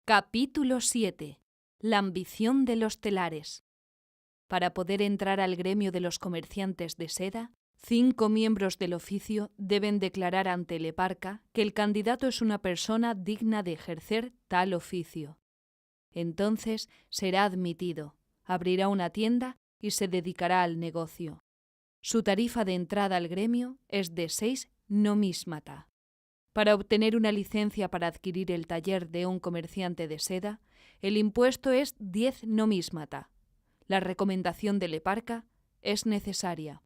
Capítulo 7. La ambición de los telares. Para poder entrar al gremio de los comerciantes de seda, 5 miembros del oficio deben declarar ante el eparca que el candidato es una persona digna de ejercer tal oficio. Entonces será admitido, abrirá una tienda y se dedicará al negocio. Su tarifa de entrada al gremio es de 6 nomísmata. Para obtener una licencia para adquirir el taller de un comerciante de seda, el impuesto es 10 nomísmata. La recomendación del eparca es necesaria.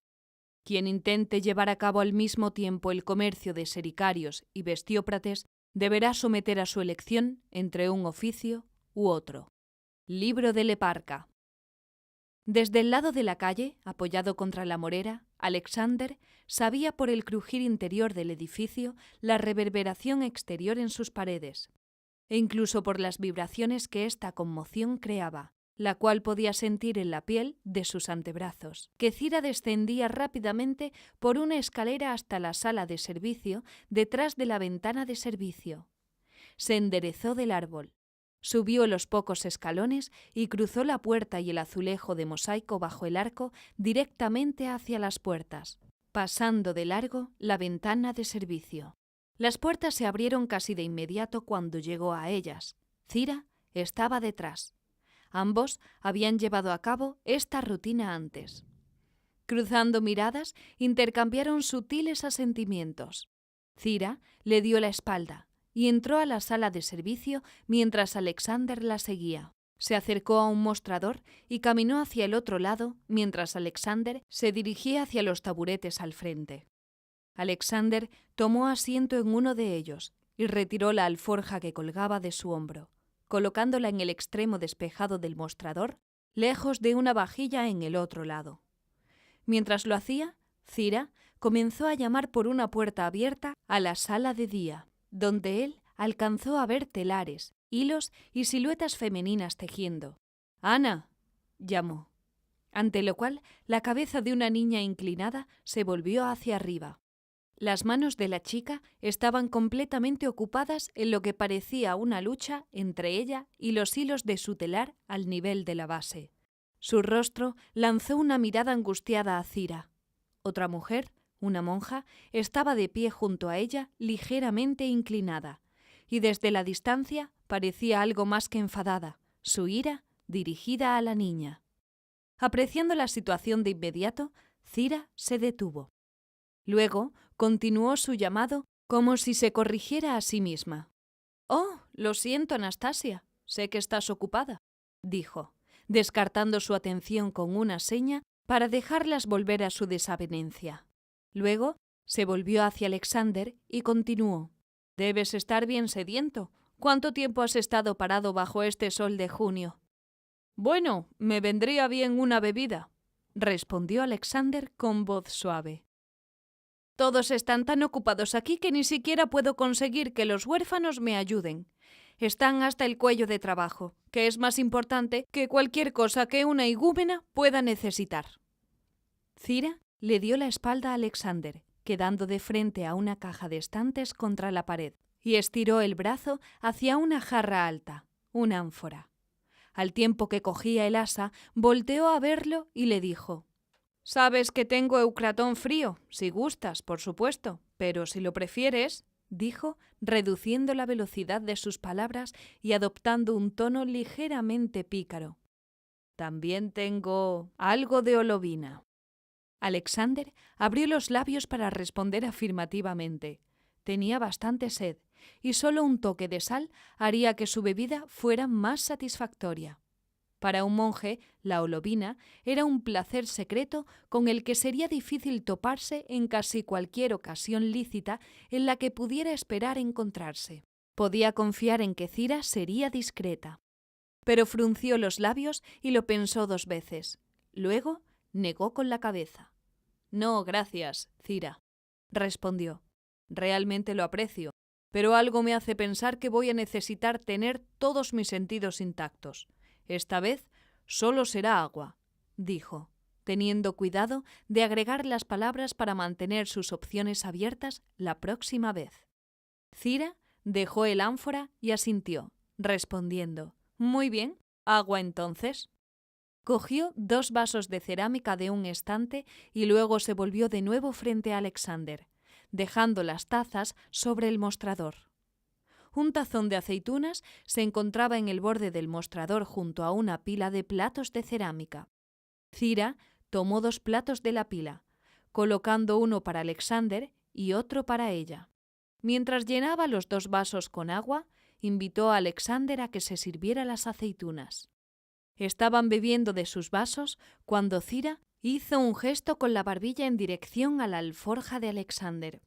Quien intente llevar a cabo al mismo tiempo el comercio de sericarios y bestióprates deberá someter a su elección entre un oficio u otro. Libro del eparca. Desde el lado de la calle, apoyado contra la morera, Alexander sabía por el crujir interior del edificio la reverberación exterior en sus paredes, e incluso por las vibraciones que esta conmoción creaba, la cual podía sentir en la piel de sus antebrazos, que Cira descendía rápidamente por una escalera hasta la sala de servicio detrás de la ventana de servicio. Se enderezó del árbol. Subió los pocos escalones y cruzó la puerta y el azulejo de mosaico bajo el arco directamente hacia las puertas, pasando de largo la ventana de servicio. Las puertas se abrieron casi de inmediato cuando llegó a ellas. Cira estaba detrás. Ambos habían llevado a cabo esta rutina antes. Cruzando miradas, intercambiaron sutiles asentimientos. Cira le dio la espalda y entró a la sala de servicio mientras Alexander la seguía. Se acercó a un mostrador y caminó hacia el otro lado mientras Alexander se dirigía hacia los taburetes al frente. Alexander tomó asiento en uno de ellos y retiró la alforja que colgaba de su hombro, colocándola en el extremo despejado del mostrador, lejos de una vajilla en el otro lado. Mientras lo hacía, Cira comenzó a llamar por una puerta abierta a la sala de día, donde él alcanzó a ver telares, hilos y siluetas femeninas tejiendo. «¡Ana!», llamó, ante lo cual la cabeza de una niña inclinada se volvió hacia arriba. Las manos de la chica estaban completamente ocupadas en lo que parecía una lucha entre ella y los hilos de su telar al nivel de la base. Su rostro lanzó una mirada angustiada a Cira. Otra mujer, una monja, estaba de pie junto a ella, ligeramente inclinada, y desde la distancia parecía algo más que enfadada, su ira dirigida a la niña. Apreciando la situación de inmediato, Cira se detuvo. Luego continuó su llamado como si se corrigiera a sí misma. «Oh, lo siento, Anastasia, sé que estás ocupada», dijo, descartando su atención con una seña para dejarlas volver a su desavenencia. Luego se volvió hacia Alexander y continuó. «Debes estar bien sediento. ¿Cuánto tiempo has estado parado bajo este sol de junio?» «Bueno, me vendría bien una bebida», respondió Alexander con voz suave. «Todos están tan ocupados aquí que ni siquiera puedo conseguir que los huérfanos me ayuden. Están hasta el cuello de trabajo, que es más importante que cualquier cosa que una igúmena pueda necesitar». Cira le dio la espalda a Alexander, quedando de frente a una caja de estantes contra la pared, y estiró el brazo hacia una jarra alta, una ánfora. Al tiempo que cogía el asa, volteó a verlo y le dijo: «Sabes que tengo eucratón frío, si gustas, por supuesto, pero si lo prefieres», dijo, reduciendo la velocidad de sus palabras y adoptando un tono ligeramente pícaro. «También tengo algo de olovina». Alexander abrió los labios para responder afirmativamente. Tenía bastante sed, y solo un toque de sal haría que su bebida fuera más satisfactoria. Para un monje, la olovina era un placer secreto con el que sería difícil toparse en casi cualquier ocasión lícita en la que pudiera esperar encontrarse. Podía confiar en que Cira sería discreta. Pero frunció los labios y lo pensó 2 veces. Luego negó con la cabeza. «No, gracias, Cira», respondió. «Realmente lo aprecio, pero algo me hace pensar que voy a necesitar tener todos mis sentidos intactos. Esta vez solo será agua», dijo, teniendo cuidado de agregar las palabras para mantener sus opciones abiertas la próxima vez. Cira dejó el ánfora y asintió, respondiendo: «Muy bien, agua entonces». Cogió 2 vasos de cerámica de un estante y luego se volvió de nuevo frente a Alexander, dejando las tazas sobre el mostrador. Un tazón de aceitunas se encontraba en el borde del mostrador junto a una pila de platos de cerámica. Zira tomó 2 platos de la pila, colocando uno para Alexander y otro para ella. Mientras llenaba los 2 vasos con agua, invitó a Alexander a que se sirviera las aceitunas. Estaban bebiendo de sus vasos cuando Zira hizo un gesto con la barbilla en dirección a la alforja de Alexander.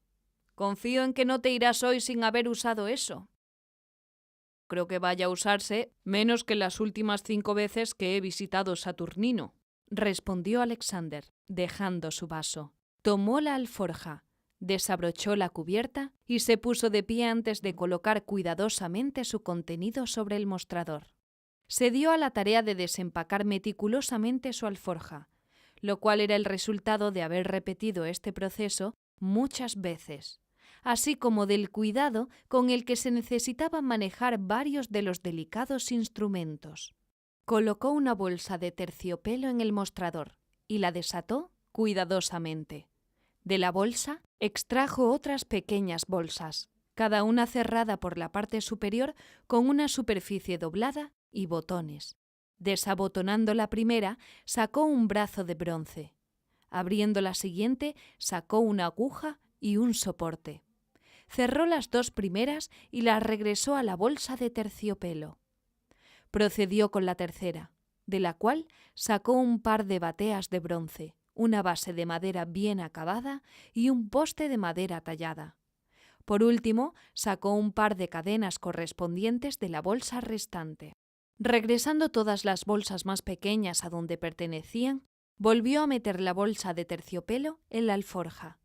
«Confío en que no te irás hoy sin haber usado eso». «Creo que vaya a usarse menos que las últimas 5 veces que he visitado Saturnino», respondió Alexander, dejando su vaso. Tomó la alforja, desabrochó la cubierta y se puso de pie antes de colocar cuidadosamente su contenido sobre el mostrador. Se dio a la tarea de desempacar meticulosamente su alforja, lo cual era el resultado de haber repetido este proceso muchas veces, así como del cuidado con el que se necesitaba manejar varios de los delicados instrumentos. Colocó una bolsa de terciopelo en el mostrador y la desató cuidadosamente. De la bolsa extrajo otras pequeñas bolsas, cada una cerrada por la parte superior con una superficie doblada y botones. Desabotonando la primera, sacó un brazo de bronce. Abriendo la siguiente, sacó una aguja y un soporte. Cerró las 2 primeras y las regresó a la bolsa de terciopelo. Procedió con la tercera, de la cual sacó un par de bateas de bronce, una base de madera bien acabada y un poste de madera tallada. Por último, sacó un par de cadenas correspondientes de la bolsa restante. Regresando todas las bolsas más pequeñas a donde pertenecían, volvió a meter la bolsa de terciopelo en la alforja.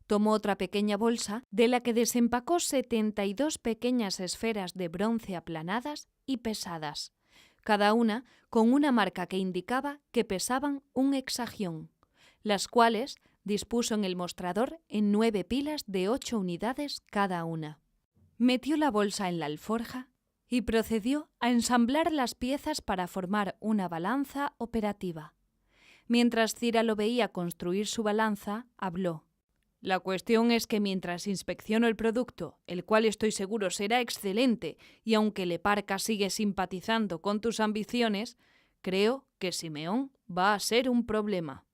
Tomó otra pequeña bolsa, de la que desempacó 72 pequeñas esferas de bronce aplanadas y pesadas, cada una con una marca que indicaba que pesaban un hexagión, las cuales dispuso en el mostrador en 9 pilas de 8 unidades cada una. Metió la bolsa en la alforja y procedió a ensamblar las piezas para formar una balanza operativa. Mientras Zira lo veía construir su balanza, habló. «La cuestión es que mientras inspecciono el producto, el cual estoy seguro será excelente, y aunque Leparca sigue simpatizando con tus ambiciones, creo que Simeón va a ser un problema».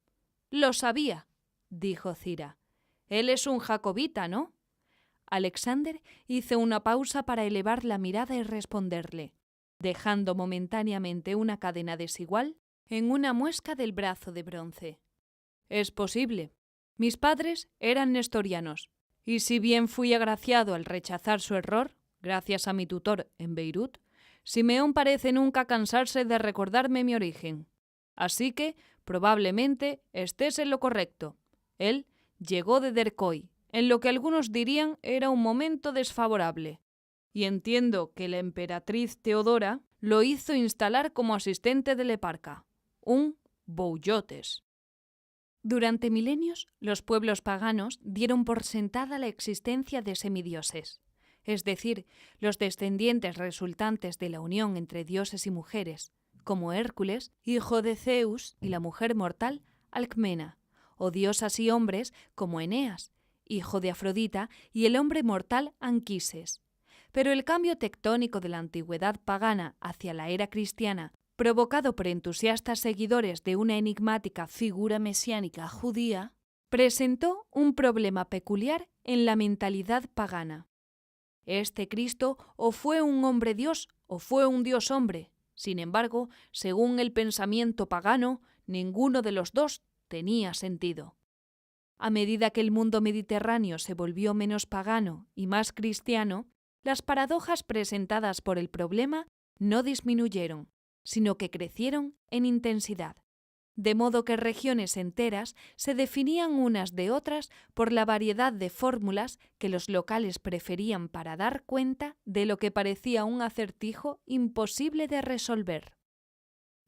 «Lo sabía», dijo Zira. «Él es un jacobita, ¿no?» Alexander hizo una pausa para elevar la mirada y responderle, dejando momentáneamente una cadena desigual en una muesca del brazo de bronce. «Es posible. Mis padres eran nestorianos, y si bien fui agraciado al rechazar su error, gracias a mi tutor en Beirut, Simeón parece nunca cansarse de recordarme mi origen. Así que, probablemente, estés en lo correcto. Él llegó de Dercoy, en lo que algunos dirían era un momento desfavorable, y entiendo que la emperatriz Teodora lo hizo instalar como asistente de Leparca, un Boullotes. Durante milenios, los pueblos paganos dieron por sentada la existencia de semidioses, es decir, los descendientes resultantes de la unión entre dioses y mujeres, como Hércules, hijo de Zeus, y la mujer mortal, Alcmena, o diosas y hombres como Eneas, hijo de Afrodita, y el hombre mortal Anquises. Pero el cambio tectónico de la antigüedad pagana hacia la era cristiana, provocado por entusiastas seguidores de una enigmática figura mesiánica judía, presentó un problema peculiar en la mentalidad pagana. Este Cristo o fue un hombre Dios o fue un Dios hombre. Sin embargo, según el pensamiento pagano, ninguno de los dos tenía sentido. A medida que el mundo mediterráneo se volvió menos pagano y más cristiano, las paradojas presentadas por el problema no disminuyeron, sino que crecieron en intensidad, de modo que regiones enteras se definían unas de otras por la variedad de fórmulas que los locales preferían para dar cuenta de lo que parecía un acertijo imposible de resolver.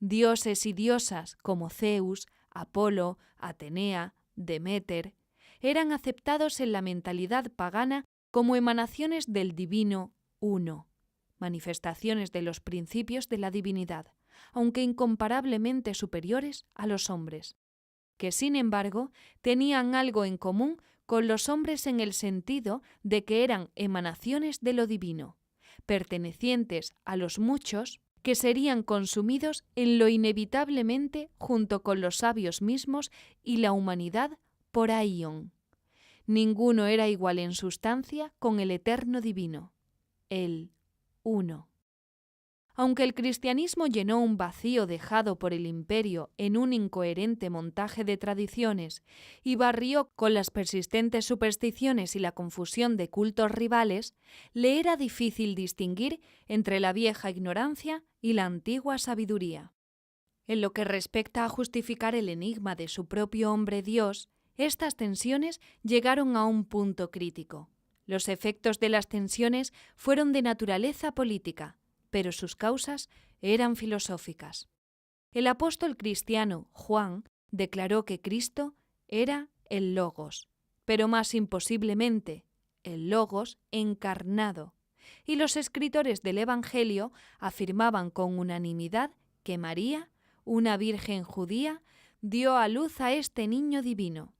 Dioses y diosas como Zeus, Apolo, Atenea, Deméter, eran aceptados en la mentalidad pagana como emanaciones del divino Uno, manifestaciones de los principios de la divinidad, aunque incomparablemente superiores a los hombres, que sin embargo tenían algo en común con los hombres en el sentido de que eran emanaciones de lo divino, pertenecientes a los muchos que serían consumidos en lo inevitablemente junto con los sabios mismos y la humanidad por aion. Ninguno era igual en sustancia con el eterno divino, el Uno. Aunque el cristianismo llenó un vacío dejado por el imperio en un incoherente montaje de tradiciones y barrió con las persistentes supersticiones y la confusión de cultos rivales, le era difícil distinguir entre la vieja ignorancia y la antigua sabiduría. En lo que respecta a justificar el enigma de su propio hombre Dios, estas tensiones llegaron a un punto crítico. Los efectos de las tensiones fueron de naturaleza política, pero sus causas eran filosóficas. El apóstol cristiano Juan declaró que Cristo era el Logos, pero más imposiblemente el Logos encarnado, y los escritores del Evangelio afirmaban con unanimidad que María, una virgen judía, dio a luz a este niño divino.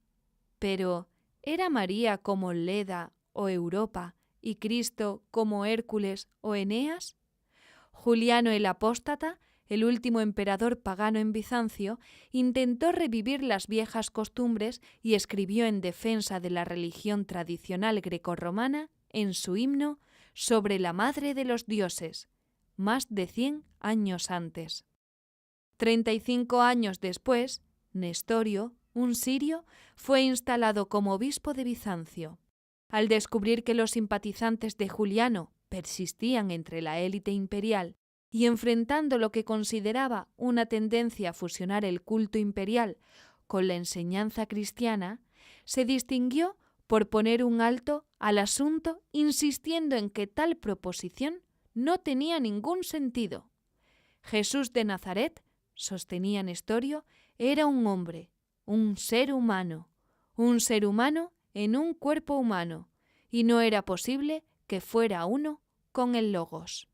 Pero, ¿era María como Leda o Europa y Cristo como Hércules o Eneas? Juliano el Apóstata, el último emperador pagano en Bizancio, intentó revivir las viejas costumbres y escribió en defensa de la religión tradicional grecorromana en su himno sobre la Madre de los Dioses, más de 100 años antes. 35 años después, Nestorio, un sirio, fue instalado como obispo de Bizancio. Al descubrir que los simpatizantes de Juliano persistían entre la élite imperial y enfrentando lo que consideraba una tendencia a fusionar el culto imperial con la enseñanza cristiana, se distinguió por poner un alto al asunto, insistiendo en que tal proposición no tenía ningún sentido. Jesús de Nazaret, sostenía Nestorio, era un hombre, un ser humano en un cuerpo humano, y no era posible que fuera uno con el Logos.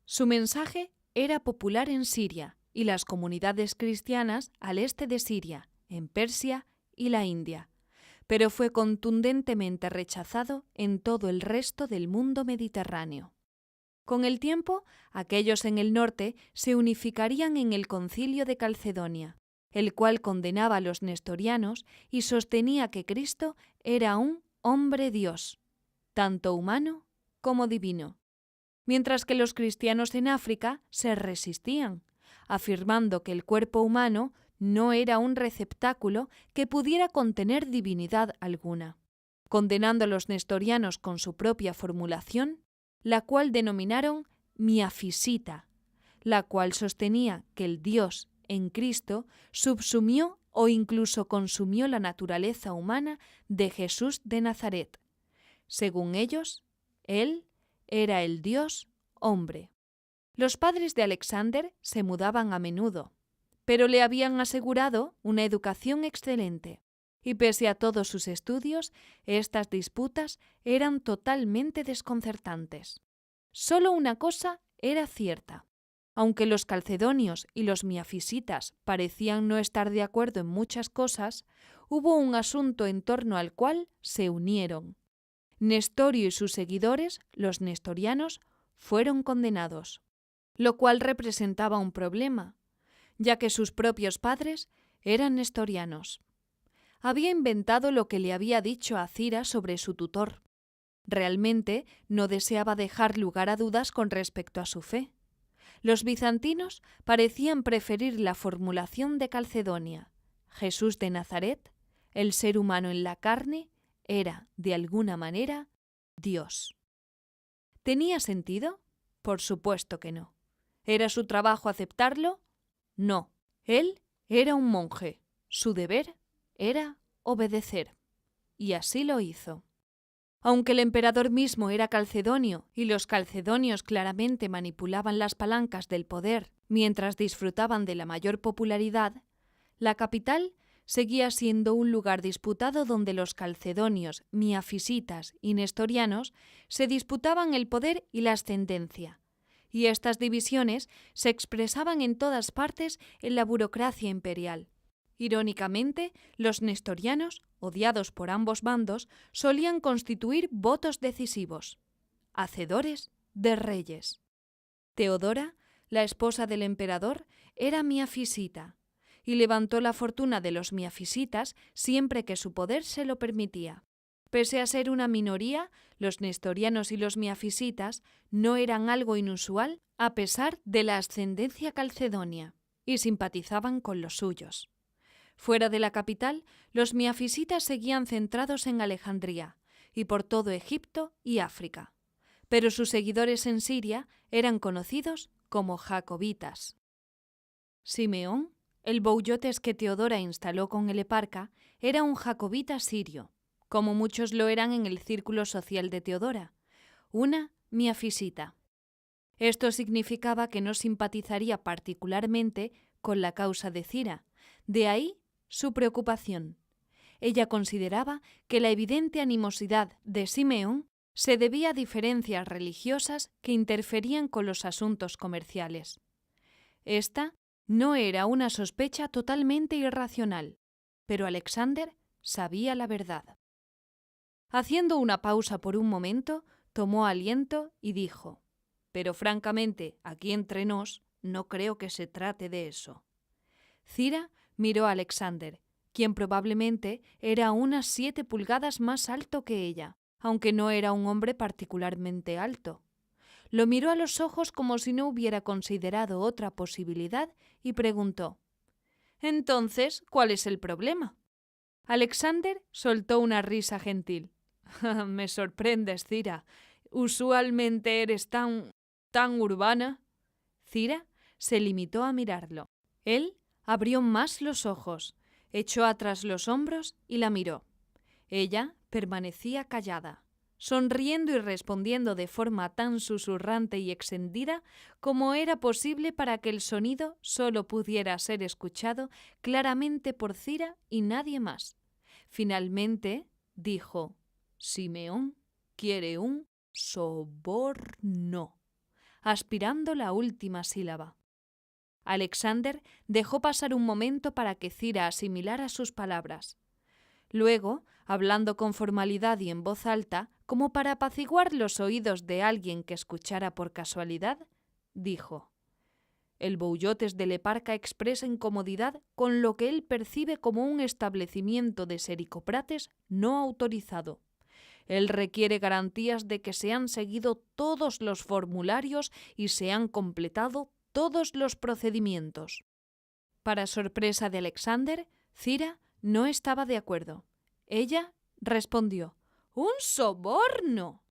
Su mensaje era popular en Siria y las comunidades cristianas al este de Siria, en Persia y la India, pero fue contundentemente rechazado en todo el resto del mundo mediterráneo. Con el tiempo, aquellos en el norte se unificarían en el Concilio de Calcedonia, el cual condenaba a los nestorianos y sostenía que Cristo era un hombre Dios, tanto humano como divino, mientras que los cristianos en África se resistían, afirmando que el cuerpo humano no era un receptáculo que pudiera contener divinidad alguna, condenando a los nestorianos con su propia formulación, la cual denominaron miafisita, la cual sostenía que el Dios en Cristo subsumió o incluso consumió la naturaleza humana de Jesús de Nazaret. Según ellos, él era el Dios hombre. Los padres de Alexander se mudaban a menudo, pero le habían asegurado una educación excelente, y pese a todos sus estudios, estas disputas eran totalmente desconcertantes. Solo una cosa era cierta. Aunque los calcedonios y los miafisitas parecían no estar de acuerdo en muchas cosas, hubo un asunto en torno al cual se unieron. Nestorio y sus seguidores, los nestorianos, fueron condenados, lo cual representaba un problema, ya que sus propios padres eran nestorianos. Había inventado lo que le había dicho a Cira sobre su tutor. Realmente no deseaba dejar lugar a dudas con respecto a su fe. Los bizantinos parecían preferir la formulación de Calcedonia. Jesús de Nazaret, el ser humano en la carne, era, de alguna manera, Dios. ¿Tenía sentido? Por supuesto que no. ¿Era su trabajo aceptarlo? No. Él era un monje. Su deber era obedecer. Y así lo hizo. Aunque el emperador mismo era calcedonio y los calcedonios claramente manipulaban las palancas del poder mientras disfrutaban de la mayor popularidad, la capital seguía siendo un lugar disputado donde los calcedonios, miafisitas y nestorianos se disputaban el poder y la ascendencia, y estas divisiones se expresaban en todas partes en la burocracia imperial. Irónicamente, los nestorianos, odiados por ambos bandos, solían constituir votos decisivos, hacedores de reyes. Teodora, la esposa del emperador, era miafisita, y levantó la fortuna de los miafisitas siempre que su poder se lo permitía. Pese a ser una minoría, los nestorianos y los miafisitas no eran algo inusual a pesar de la ascendencia calcedonia, y simpatizaban con los suyos. Fuera de la capital, los miafisitas seguían centrados en Alejandría y por todo Egipto y África, pero sus seguidores en Siria eran conocidos como jacobitas. Simeón, el bouyotes que Teodora instaló con el eparca, era un jacobita sirio, como muchos lo eran en el círculo social de Teodora, una miafisita. Esto significaba que no simpatizaría particularmente con la causa de Cira, de ahí su preocupación. Ella consideraba que la evidente animosidad de Simeón se debía a diferencias religiosas que interferían con los asuntos comerciales. Esta no era una sospecha totalmente irracional, pero Alexander sabía la verdad. Haciendo una pausa por un momento, tomó aliento y dijo: «Pero francamente, aquí entre nos, no creo que se trate de eso». Cira miró a Alexander, quien probablemente era unas 7 pulgadas más alto que ella, aunque no era un hombre particularmente alto. Lo miró a los ojos como si no hubiera considerado otra posibilidad y preguntó: «Entonces, ¿cuál es el problema?». Alexander soltó una risa gentil. «Me sorprendes, Cira. Usualmente eres tan urbana». Cira se limitó a mirarlo. Él abrió más los ojos, echó atrás los hombros y la miró. Ella permanecía callada, sonriendo y respondiendo de forma tan susurrante y extendida como era posible para que el sonido solo pudiera ser escuchado claramente por Cira y nadie más. Finalmente dijo: «Simeón quiere un soborno», aspirando la última sílaba. Alexander dejó pasar un momento para que Cira asimilara sus palabras. Luego, hablando con formalidad y en voz alta, como para apaciguar los oídos de alguien que escuchara por casualidad, dijo: «El bouyotes del eparca expresa incomodidad con lo que él percibe como un establecimiento de sericoprates no autorizado. Él requiere garantías de que se han seguido todos los formularios y se han completado todos los procedimientos». Para sorpresa de Alexander, Cira no estaba de acuerdo. Ella respondió: «¡Un soborno!».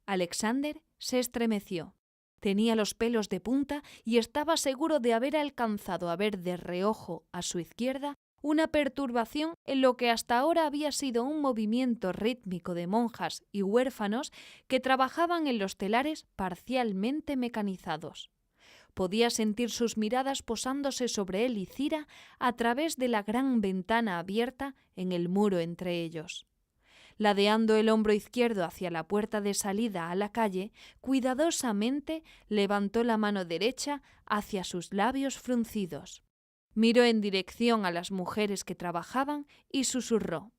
Alexander se estremeció. Tenía los pelos de punta y estaba seguro de haber alcanzado a ver de reojo a su izquierda una perturbación en lo que hasta ahora había sido un movimiento rítmico de monjas y huérfanos que trabajaban en los telares parcialmente mecanizados. Podía sentir sus miradas posándose sobre él y Cira a través de la gran ventana abierta en el muro entre ellos. Ladeando el hombro izquierdo hacia la puerta de salida a la calle, cuidadosamente levantó la mano derecha hacia sus labios fruncidos. Miró en dirección a las mujeres que trabajaban y susurró: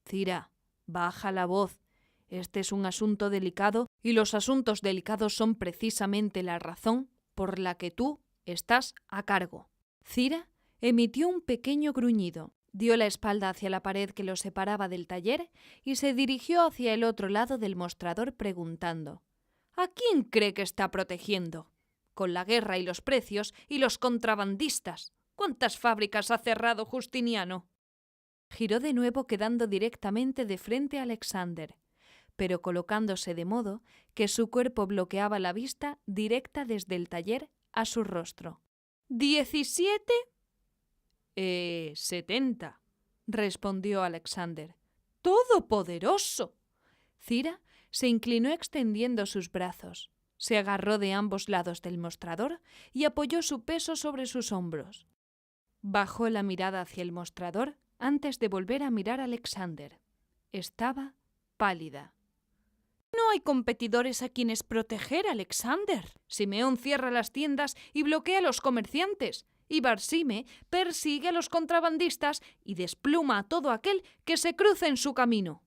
«Cira, baja la voz. Este es un asunto delicado y los asuntos delicados son precisamente la razón por la que tú estás a cargo». Cira emitió un pequeño gruñido, dio la espalda hacia la pared que lo separaba del taller y se dirigió hacia el otro lado del mostrador preguntando: «¿A quién cree que está protegiendo? Con la guerra y los precios y los contrabandistas. ¿Cuántas fábricas ha cerrado Justiniano?». Giró de nuevo quedando directamente de frente a Alexander, pero colocándose de modo que su cuerpo bloqueaba la vista directa desde el taller a su rostro. «¿17?» 70, respondió Alexander. «¡Todopoderoso!». Cira se inclinó extendiendo sus brazos, se agarró de ambos lados del mostrador y apoyó su peso sobre sus hombros. Bajó la mirada hacia el mostrador antes de volver a mirar a Alexander. Estaba pálida. «No hay competidores a quienes proteger, Alexander. Simeón cierra las tiendas y bloquea a los comerciantes, y Barsime persigue a los contrabandistas y despluma a todo aquel que se cruce en su camino».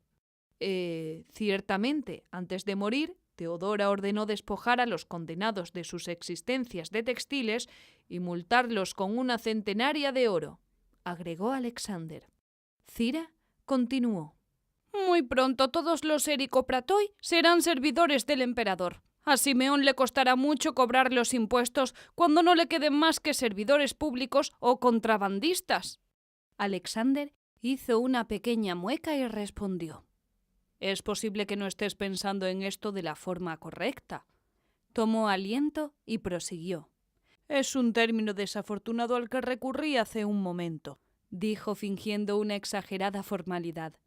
Ciertamente, antes de morir, Teodora ordenó despojar a los condenados de sus existencias de textiles y multarlos con una centenaria de oro, agregó Alexander. Cira continuó. «Muy pronto todos los ericopratoi serán servidores del emperador. A Simeón le costará mucho cobrar los impuestos cuando no le queden más que servidores públicos o contrabandistas». Alexander hizo una pequeña mueca y respondió. «Es posible que no estés pensando en esto de la forma correcta». Tomó aliento y prosiguió. «Es un término desafortunado al que recurrí hace un momento», dijo fingiendo una exagerada formalidad,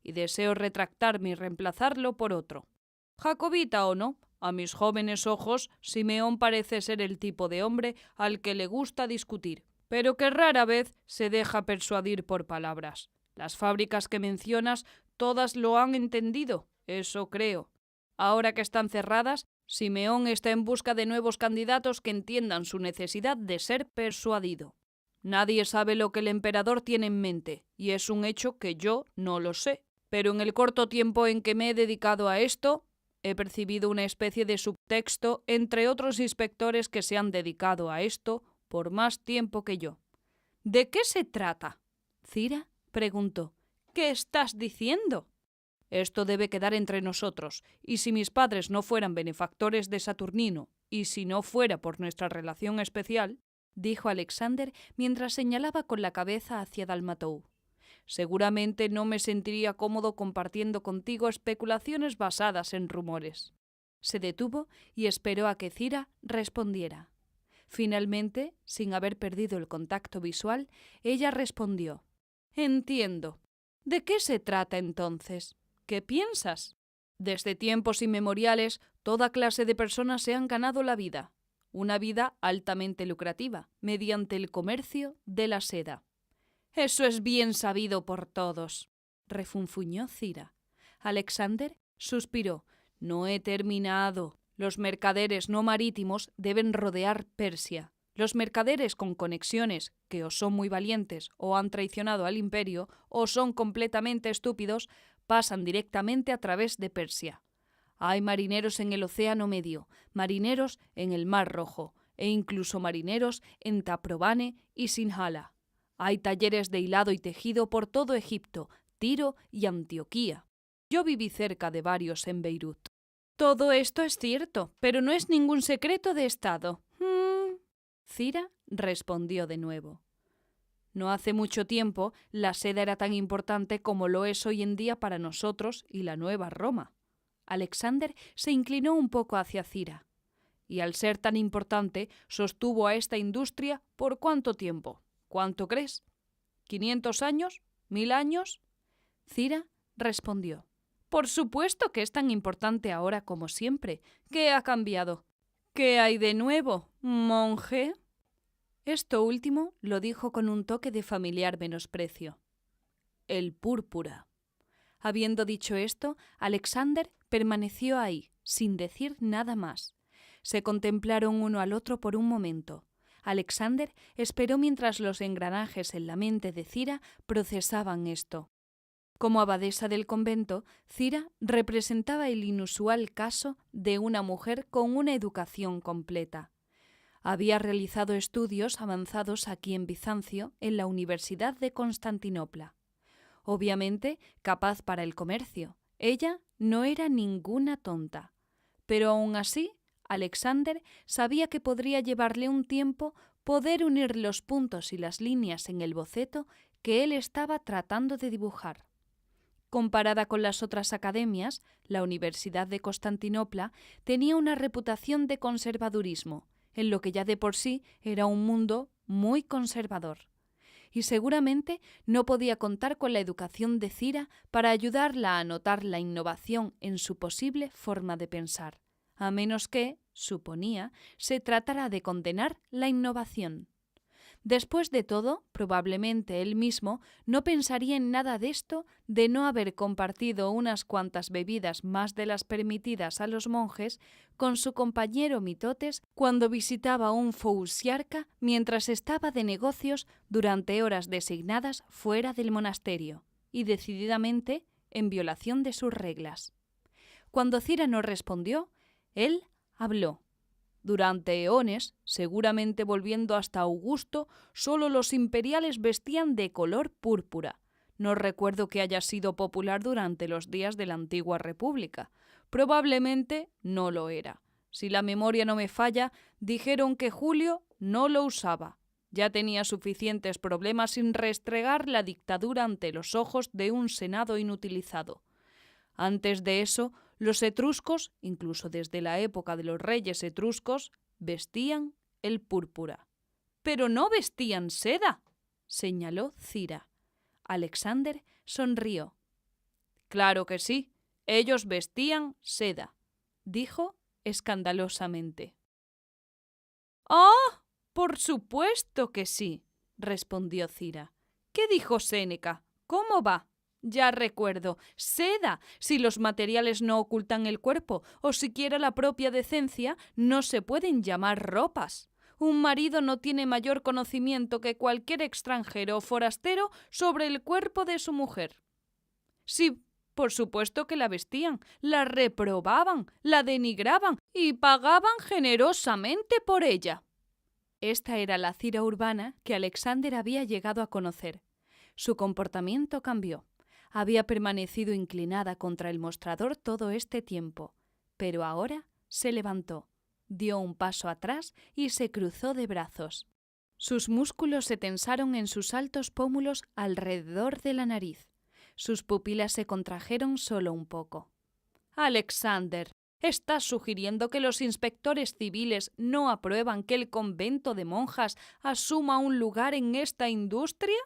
«y deseo retractarme y reemplazarlo por otro. Jacobita o no, a mis jóvenes ojos, Simeón parece ser el tipo de hombre al que le gusta discutir, pero que rara vez se deja persuadir por palabras. Las fábricas que mencionas todas lo han entendido, eso creo. Ahora que están cerradas, Simeón está en busca de nuevos candidatos que entiendan su necesidad de ser persuadido. Nadie sabe lo que el emperador tiene en mente, y es un hecho que yo no lo sé. Pero en el corto tiempo en que me he dedicado a esto, he percibido una especie de subtexto entre otros inspectores que se han dedicado a esto por más tiempo que yo». «¿De qué se trata?», Cira preguntó. «¿Qué estás diciendo?». «Esto debe quedar entre nosotros, y si mis padres no fueran benefactores de Saturnino, y si no fuera por nuestra relación especial», dijo Alexander mientras señalaba con la cabeza hacia Dalmatou, «seguramente no me sentiría cómodo compartiendo contigo especulaciones basadas en rumores». Se detuvo y esperó a que Cira respondiera. Finalmente, sin haber perdido el contacto visual, ella respondió. «Entiendo. ¿De qué se trata entonces? ¿Qué piensas?». «Desde tiempos inmemoriales, toda clase de personas se han ganado la vida, una vida altamente lucrativa, mediante el comercio de la seda». «Eso es bien sabido por todos», refunfuñó Cira. Alexander suspiró. «No he terminado. Los mercaderes no marítimos deben rodear Persia. Los mercaderes con conexiones, que o son muy valientes o han traicionado al imperio, o son completamente estúpidos, pasan directamente a través de Persia. Hay marineros en el Océano Medio, marineros en el Mar Rojo, e incluso marineros en Taprobane y Sinhala. Hay talleres de hilado y tejido por todo Egipto, Tiro y Antioquía. Yo viví cerca de varios en Beirut». «Todo esto es cierto, pero no es ningún secreto de Estado». Cira respondió de nuevo. «No hace mucho tiempo la seda era tan importante como lo es hoy en día para nosotros y la Nueva Roma». Alexander se inclinó un poco hacia Cira. «Y al ser tan importante, sostuvo a esta industria ¿por cuánto tiempo? ¿Cuánto crees? ¿500 años? ¿1000 años?» Cira respondió. «Por supuesto que es tan importante ahora como siempre. ¿Qué ha cambiado? ¿Qué hay de nuevo, monje?». Esto último lo dijo con un toque de familiar menosprecio. «El púrpura». Habiendo dicho esto, Alexander permaneció ahí, sin decir nada más. Se contemplaron uno al otro por un momento. Alexander esperó mientras los engranajes en la mente de Cira procesaban esto. Como abadesa del convento, Cira representaba el inusual caso de una mujer con una educación completa. Había realizado estudios avanzados aquí en Bizancio, en la Universidad de Constantinopla. Obviamente, capaz para el comercio. Ella no era ninguna tonta. Pero aún así, Alexander sabía que podría llevarle un tiempo poder unir los puntos y las líneas en el boceto que él estaba tratando de dibujar. Comparada con las otras academias, la Universidad de Constantinopla tenía una reputación de conservadurismo, en lo que ya de por sí era un mundo muy conservador. Y seguramente no podía contar con la educación de Cira para ayudarla a notar la innovación en su posible forma de pensar, a menos que, suponía, se tratara de condenar la innovación. Después de todo, probablemente él mismo no pensaría en nada de esto de no haber compartido unas cuantas bebidas más de las permitidas a los monjes con su compañero Mitotes cuando visitaba un fousiarca mientras estaba de negocios durante horas designadas fuera del monasterio, y decididamente en violación de sus reglas. Cuando Cira no respondió, él habló. Durante eones, seguramente volviendo hasta Augusto, solo los imperiales vestían de color púrpura. No recuerdo que haya sido popular durante los días de la antigua república. Probablemente no lo era. Si la memoria no me falla, dijeron que Julio no lo usaba. Ya tenía suficientes problemas sin restregar la dictadura ante los ojos de un senado inutilizado. Antes de eso, los etruscos, incluso desde la época de los reyes etruscos, vestían el púrpura. «¡Pero no vestían seda!», señaló Cira. Alexander sonrió. «Claro que sí, ellos vestían seda», dijo escandalosamente. «¡Ah! Por supuesto que sí», respondió Cira. «¿Qué dijo Séneca? ¿Cómo va? Ya recuerdo, seda. Si los materiales no ocultan el cuerpo, o siquiera la propia decencia, no se pueden llamar ropas. Un marido no tiene mayor conocimiento que cualquier extranjero o forastero sobre el cuerpo de su mujer». Sí, por supuesto que la vestían, la reprobaban, la denigraban y pagaban generosamente por ella. Esta era la Cira urbana que Alexander había llegado a conocer. Su comportamiento cambió. Había permanecido inclinada contra el mostrador todo este tiempo, pero ahora se levantó, dio un paso atrás y se cruzó de brazos. Sus músculos se tensaron en sus altos pómulos alrededor de la nariz. Sus pupilas se contrajeron solo un poco. «Alexander, ¿estás sugiriendo que los inspectores civiles no aprueban que el convento de monjas asuma un lugar en esta industria?»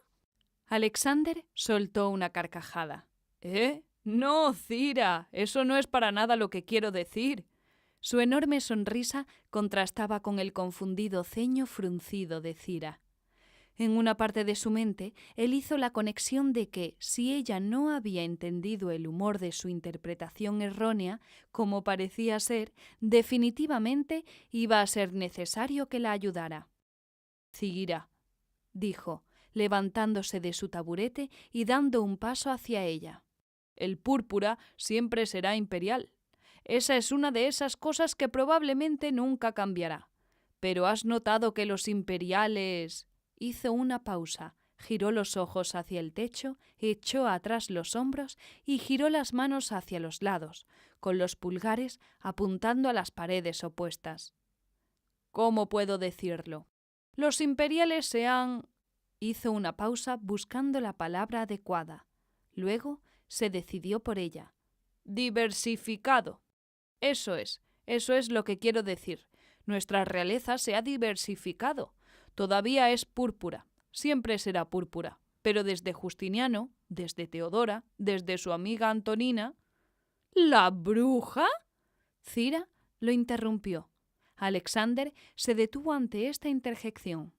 Alexander soltó una carcajada. No, Cira, eso no es para nada lo que quiero decir. Su enorme sonrisa contrastaba con el confundido ceño fruncido de Cira. En una parte de su mente, él hizo la conexión de que, si ella no había entendido el humor de su interpretación errónea, como parecía ser, definitivamente iba a ser necesario que la ayudara. «Cira», dijo, levantándose de su taburete y dando un paso hacia ella. «El púrpura siempre será imperial. Esa es una de esas cosas que probablemente nunca cambiará. Pero ¿has notado que los imperiales...?» Hizo una pausa, giró los ojos hacia el techo, echó atrás los hombros y giró las manos hacia los lados, con los pulgares apuntando a las paredes opuestas. «¿Cómo puedo decirlo? Los imperiales se han...» Hizo una pausa buscando la palabra adecuada. Luego se decidió por ella. «Diversificado. Eso es lo que quiero decir. Nuestra realeza se ha diversificado. Todavía es púrpura, siempre será púrpura, pero desde Justiniano, desde Teodora, desde su amiga Antonina...» «¿La bruja?», Cira lo interrumpió. Alexander se detuvo ante esta interjección.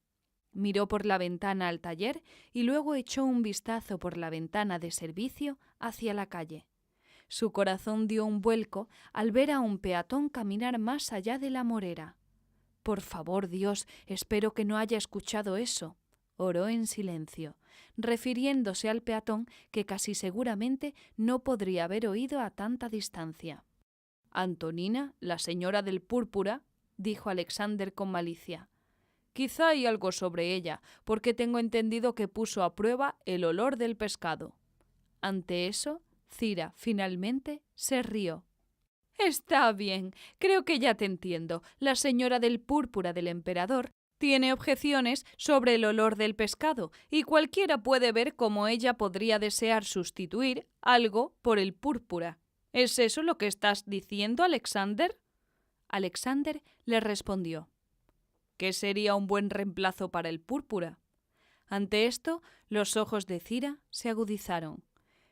Miró por la ventana al taller y luego echó un vistazo por la ventana de servicio hacia la calle. Su corazón dio un vuelco al ver a un peatón caminar más allá de la morera. «Por favor, Dios, espero que no haya escuchado eso», oró en silencio, refiriéndose al peatón que casi seguramente no podría haber oído a tanta distancia. «Antonina, la señora del púrpura», dijo Alexander con malicia. «Quizá hay algo sobre ella, porque tengo entendido que puso a prueba el olor del pescado». Ante eso, Cira finalmente se rió. «Está bien, creo que ya te entiendo. La señora del púrpura del emperador tiene objeciones sobre el olor del pescado, y cualquiera puede ver cómo ella podría desear sustituir algo por el púrpura. ¿Es eso lo que estás diciendo, Alexander?» Alexander le respondió. «¿Qué sería un buen reemplazo para el púrpura?». Ante esto, los ojos de Cira se agudizaron.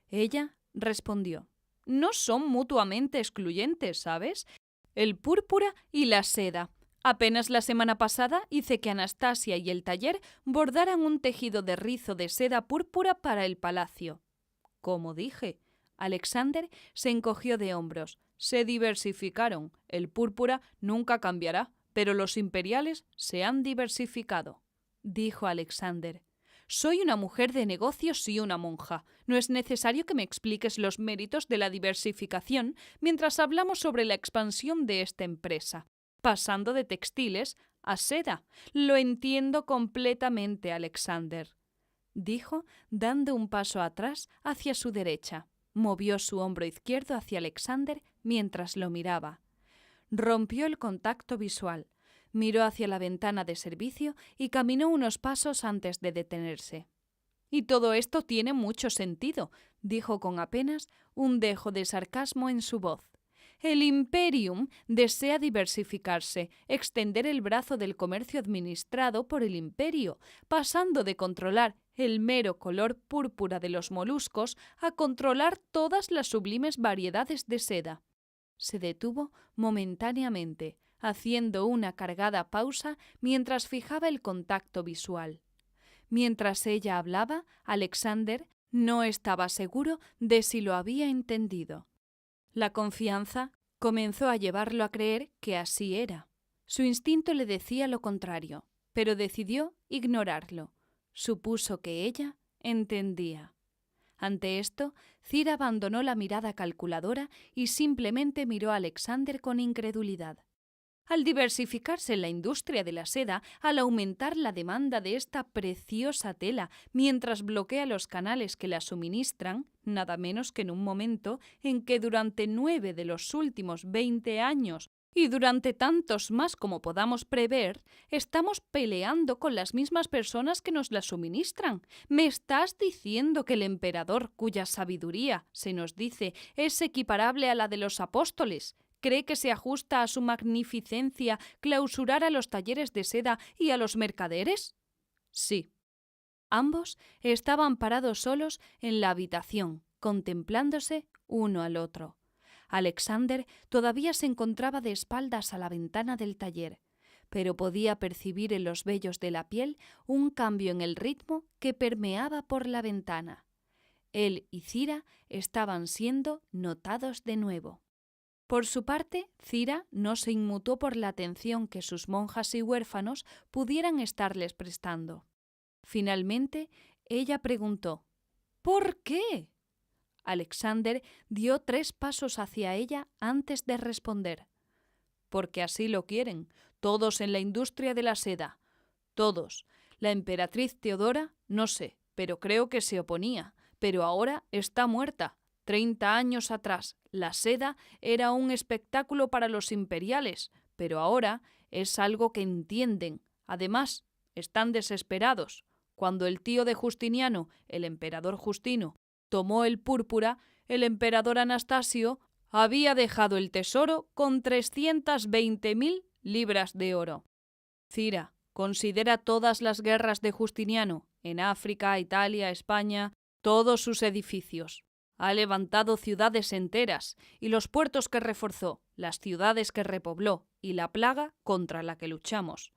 Ella respondió. «No son mutuamente excluyentes, ¿sabes? El púrpura y la seda. Apenas la semana pasada hice que Anastasia y el taller bordaran un tejido de rizo de seda púrpura para el palacio. Como dije, Alexander se encogió de hombros. Se diversificaron. El púrpura nunca cambiará, pero los imperiales se han diversificado, dijo Alexander. Soy una mujer de negocios y una monja. No es necesario que me expliques los méritos de la diversificación mientras hablamos sobre la expansión de esta empresa, pasando de textiles a seda. Lo entiendo completamente, Alexander, dijo, dando un paso atrás hacia su derecha. Movió su hombro izquierdo hacia Alexander mientras lo miraba. Rompió el contacto visual. Miró hacia la ventana de servicio y caminó unos pasos antes de detenerse. Y todo esto tiene mucho sentido, dijo con apenas un dejo de sarcasmo en su voz. El Imperium desea diversificarse, extender el brazo del comercio administrado por el Imperio, pasando de controlar el mero color púrpura de los moluscos a controlar todas las sublimes variedades de seda. Se detuvo momentáneamente, haciendo una cargada pausa mientras fijaba el contacto visual. Mientras ella hablaba, Alexander no estaba seguro de si lo había entendido. La confianza comenzó a llevarlo a creer que así era. Su instinto le decía lo contrario, pero decidió ignorarlo. Supuso que ella entendía. Ante esto, Cira abandonó la mirada calculadora y simplemente miró a Alexander con incredulidad. Al diversificarse la industria de la seda, al aumentar la demanda de esta preciosa tela mientras bloquea los canales que la suministran, nada menos que en un momento en que durante 9 de los últimos 20 años y durante tantos más como podamos prever, estamos peleando con las mismas personas que nos la suministran. ¿Me estás diciendo que el emperador, cuya sabiduría, se nos dice, es equiparable a la de los apóstoles, cree que se ajusta a su magnificencia clausurar a los talleres de seda y a los mercaderes? Sí. Ambos estaban parados solos en la habitación, contemplándose uno al otro. Alexander todavía se encontraba de espaldas a la ventana del taller, pero podía percibir en los vellos de la piel un cambio en el ritmo que permeaba por la ventana. Él y Cira estaban siendo notados de nuevo. Por su parte, Cira no se inmutó por la atención que sus monjas y huérfanos pudieran estarles prestando. Finalmente, ella preguntó: ¿Por qué? Alexander dio 3 pasos hacia ella antes de responder. Porque así lo quieren, todos en la industria de la seda. Todos. La emperatriz Teodora, no sé, pero creo que se oponía. Pero ahora está muerta. 30 años atrás, la seda era un espectáculo para los imperiales, pero ahora es algo que entienden. Además, están desesperados. Cuando el tío de Justiniano, el emperador Justino, tomó el púrpura, el emperador Anastasio había dejado el tesoro con 320.000 libras de oro. Cira, considera todas las guerras de Justiniano, en África, Italia, España, todos sus edificios. Ha levantado ciudades enteras, y los puertos que reforzó, las ciudades que repobló, y la plaga contra la que luchamos.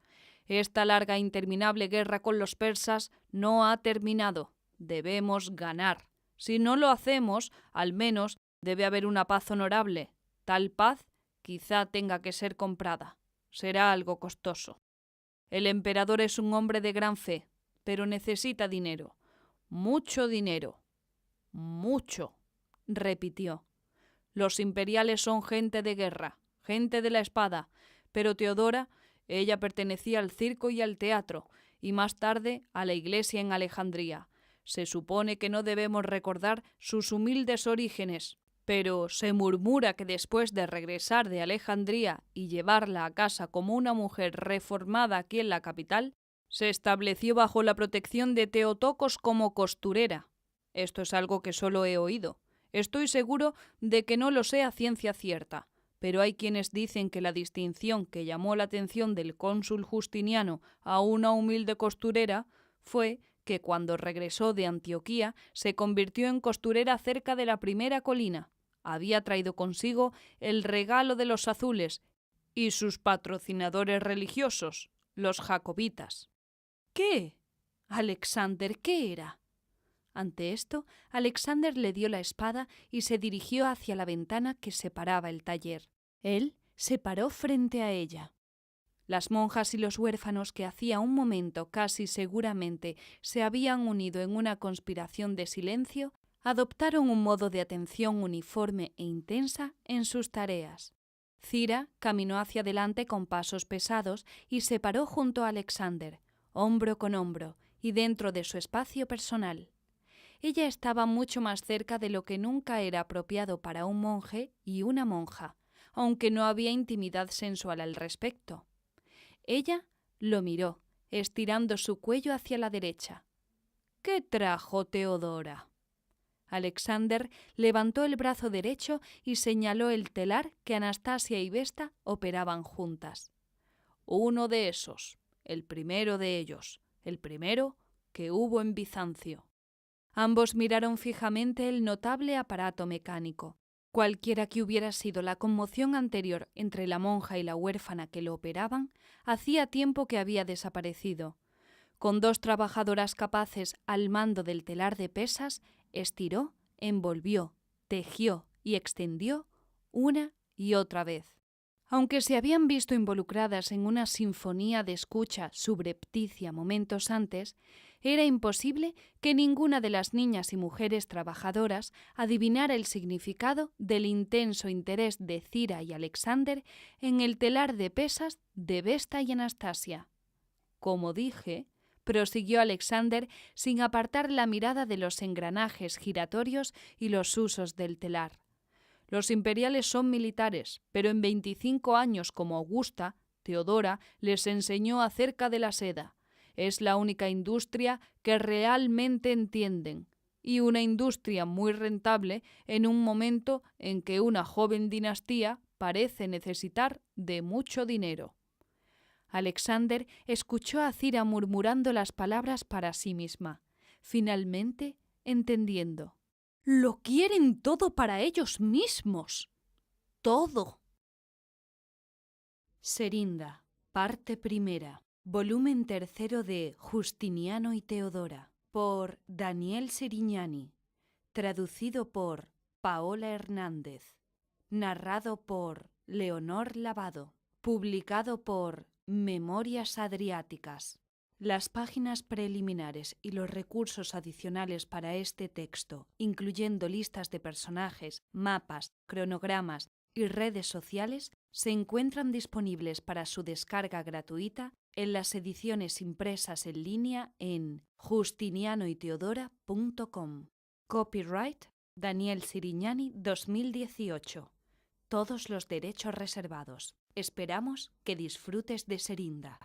Esta larga e interminable guerra con los persas no ha terminado. Debemos ganar. Si no lo hacemos, al menos debe haber una paz honorable. Tal paz quizá tenga que ser comprada. Será algo costoso. El emperador es un hombre de gran fe, pero necesita dinero. Mucho dinero. Mucho, repitió. Los imperiales son gente de guerra, gente de la espada, pero Teodora, ella pertenecía al circo y al teatro, y más tarde a la iglesia en Alejandría. Se supone que no debemos recordar sus humildes orígenes, pero se murmura que después de regresar de Alejandría y llevarla a casa como una mujer reformada aquí en la capital, se estableció bajo la protección de Teotocos como costurera. Esto es algo que solo he oído. Estoy seguro de que no lo sé a ciencia cierta, pero hay quienes dicen que la distinción que llamó la atención del cónsul Justiniano a una humilde costurera fue que cuando regresó de Antioquía se convirtió en costurera cerca de la primera colina. Había traído consigo el regalo de los azules y sus patrocinadores religiosos, los jacobitas. ¿Qué? Alexander, ¿qué era? Ante esto, Alexander le dio la espada y se dirigió hacia la ventana que separaba el taller. Él se paró frente a ella. Las monjas y los huérfanos que hacía un momento casi seguramente se habían unido en una conspiración de silencio, adoptaron un modo de atención uniforme e intensa en sus tareas. Cira caminó hacia adelante con pasos pesados y se paró junto a Alexander, hombro con hombro, y dentro de su espacio personal. Ella estaba mucho más cerca de lo que nunca era apropiado para un monje y una monja, aunque no había intimidad sensual al respecto. Ella lo miró, estirando su cuello hacia la derecha. ¿Qué trajo Teodora? Alexander levantó el brazo derecho y señaló el telar que Anastasia y Vesta operaban juntas. Uno de esos, el primero de ellos, el primero que hubo en Bizancio. Ambos miraron fijamente el notable aparato mecánico. Cualquiera que hubiera sido la conmoción anterior entre la monja y la huérfana que lo operaban, hacía tiempo que había desaparecido. Con 2 trabajadoras capaces al mando del telar de pesas, estiró, envolvió, tejió y extendió una y otra vez. Aunque se habían visto involucradas en una sinfonía de escucha subrepticia momentos antes, era imposible que ninguna de las niñas y mujeres trabajadoras adivinara el significado del intenso interés de Cira y Alexander en el telar de pesas de Vesta y Anastasia. Como dije, prosiguió Alexander sin apartar la mirada de los engranajes giratorios y los usos del telar. Los imperiales son militares, pero en 25 años como Augusta, Teodora les enseñó acerca de la seda. Es la única industria que realmente entienden, y una industria muy rentable en un momento en que una joven dinastía parece necesitar de mucho dinero. Alexander escuchó a Cira murmurando las palabras para sí misma, finalmente entendiendo. ¡Lo quieren todo para ellos mismos! ¡Todo! Serinda, parte primera, volumen 3 de Justiniano y Teodora, por Daniel Serignani, traducido por Paola Hernández, narrado por Leonor Lavado, publicado por Memorias Adriáticas. Las páginas preliminares y los recursos adicionales para este texto, incluyendo listas de personajes, mapas, cronogramas y redes sociales, se encuentran disponibles para su descarga gratuita en las ediciones impresas en línea en justinianoyteodora.com. Copyright Daniel Serignani 2018. Todos los derechos reservados. Esperamos que disfrutes de Serinda.